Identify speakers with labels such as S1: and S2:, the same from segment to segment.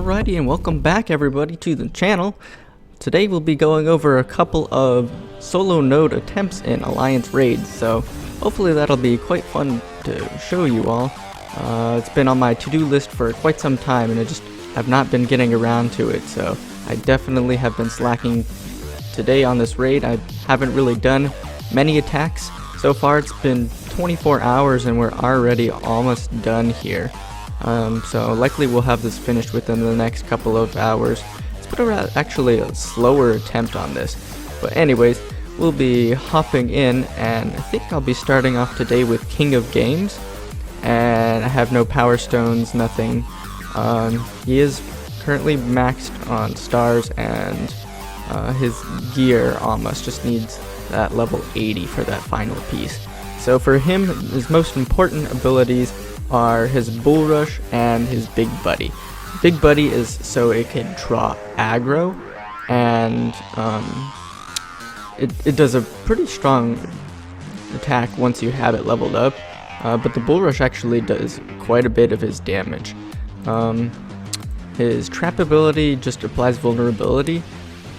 S1: Alrighty, and welcome back everybody to the channel. Today we'll be going over a couple of solo node attempts in Alliance raids, so hopefully that'll be quite fun to show you all. It's been on my to-do list for quite some time and I just have not been getting around to it, so I definitely have been slacking today on this raid. I haven't really done many attacks. So far it's been 24 hours and we're already almost done here. So likely we'll have this finished within the next couple of hours. It's been actually a slower attempt on this. But anyways, we'll be hopping in and I think I'll be starting off today with King of Games. And I have no power stones, nothing. He is currently maxed on stars and his gear almost just needs that level 80 for that final piece. So for him, his most important abilities are his Bull Rush and his Big Buddy. Big Buddy is so it can draw aggro, and it does a pretty strong attack once you have it leveled up, but the Bull Rush actually does quite a bit of his damage. His Trap ability just applies vulnerability,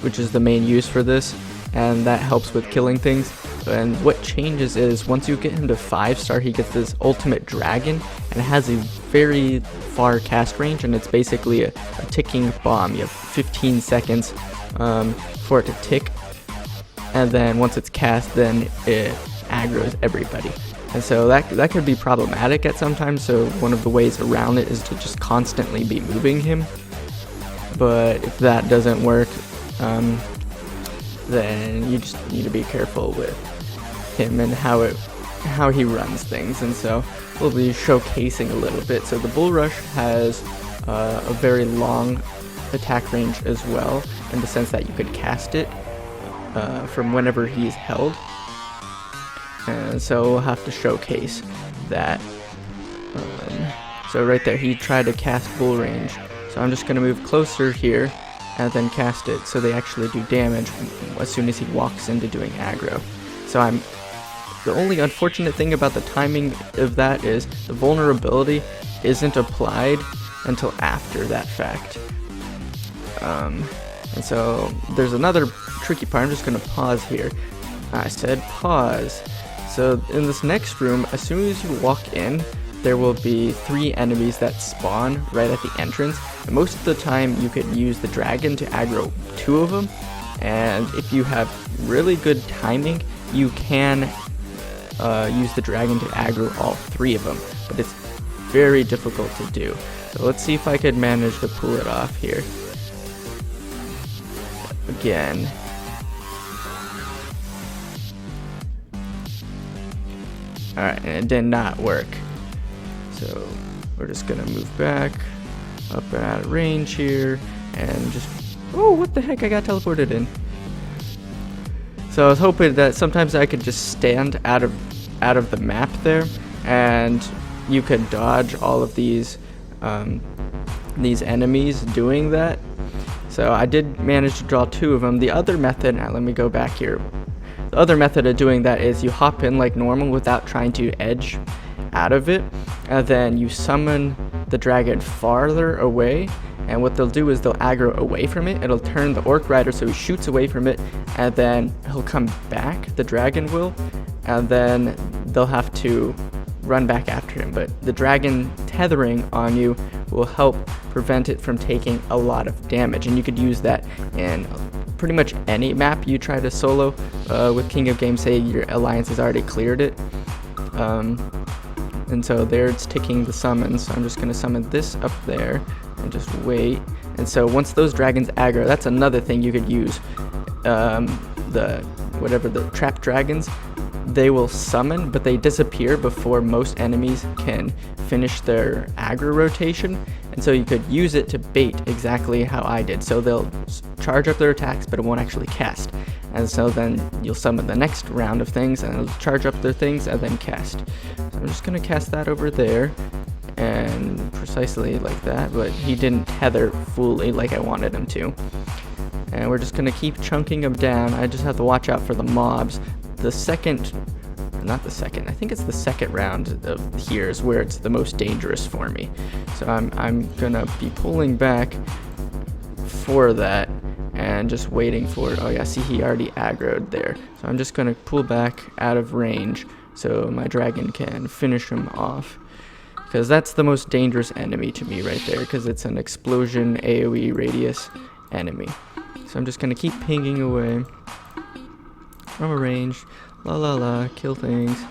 S1: which is the main use for this, and that helps with killing things. And what changes is once you get him to 5-star, he gets this ultimate dragon, and it has a very far cast range, and it's basically a ticking bomb. You have 15 seconds for it to tick, and then once it's cast, then it aggroes everybody. And so that could be problematic at some times, so one of the ways around it is to just constantly be moving him. But if that doesn't work, then you just need to be careful with him and how he runs things, and so we'll be showcasing a little bit. So the Bull Rush has a very long attack range as well, in the sense that you could cast it from whenever he's held, and so we'll have to showcase that. So right there, he tried to cast Bull Range, so I'm just going to move closer here and then cast it so they actually do damage as soon as he walks into doing aggro. So the only unfortunate thing about the timing of that is the vulnerability isn't applied until after that fact. And so there's another tricky part. I'm just going to pause here. I said pause. So in this next room, as soon as you walk in, there will be 3 enemies that spawn right at the entrance. And most of the time you could use the dragon to aggro 2 of them. And if you have really good timing, you can use the dragon to aggro all 3 of them, but it's very difficult to do. So let's see if I could manage to pull it off here. Again. Alright, and it did not work. So we're just gonna move back, up and out of range here, and just, oh, what the heck, I got teleported in. So I was hoping that sometimes I could just stand out of the map there, and you could dodge all of these enemies doing that. So I did manage to draw 2 of them. The other method, now let me go back here. The other method of doing that is you hop in like normal without trying to edge out of it, and then you summon the dragon farther away, and what they'll do is they'll aggro away from it. It'll turn the Orc Rider so he shoots away from it, and then he'll come back, the dragon will, and then they'll have to run back after him. But the dragon tethering on you will help prevent it from taking a lot of damage, and you could use that in pretty much any map you try to solo with King of Games. Say your alliance has already cleared it. And so there it's ticking the summons, so I'm just going to summon this up there and just wait. And so once those dragons aggro, that's another thing you could use. The trap dragons, they will summon, but they disappear before most enemies can finish their aggro rotation, and so you could use it to bait exactly how I did. So they'll charge up their attacks, but it won't actually cast. And so then you'll summon the next round of things, and it'll charge up their things, and then cast. So I'm just going to cast that over there, and precisely like that, but he didn't tether fully like I wanted him to. And we're just going to keep chunking him down. I just have to watch out for the mobs. The second not the second, I think it's the second round of here is where it's the most dangerous for me. So I'm gonna be pulling back for that and just waiting for, oh yeah, see, he already aggroed there. So I'm just gonna pull back out of range so my dragon can finish him off, because that's the most dangerous enemy to me right there, because it's an explosion AoE radius enemy. So I'm just gonna keep pinging away from a range, kill things,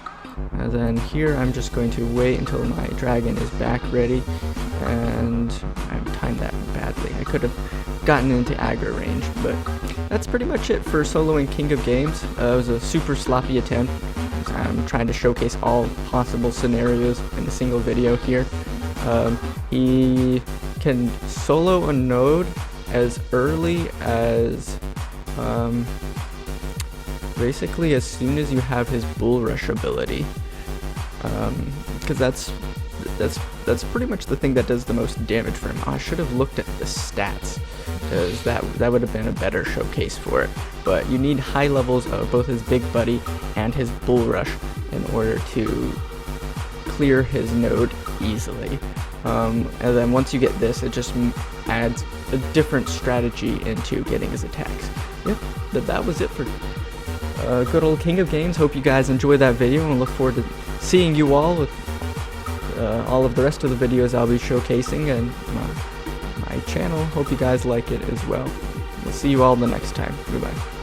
S1: and then here I'm just going to wait until my dragon is back ready, and I timed that badly. I could have gotten into aggro range, but that's pretty much it for soloing King of Games. It was a super sloppy attempt. I'm trying to showcase all possible scenarios in a single video here. He can solo a node as early as basically as soon as you have his bull rush ability, because that's pretty much the thing that does the most damage for him. I should have looked at the stats, because that would have been a better showcase for it. But you need high levels of both his big buddy and his bull rush in order to clear his node easily. And then once you get this, it just adds a different strategy into getting his attacks. Yep, that was it for good old King of Games. Hope you guys enjoyed that video, and look forward to seeing you all with all of the rest of the videos I'll be showcasing and my channel. Hope you guys like it as well. We'll see you all the next time. Goodbye.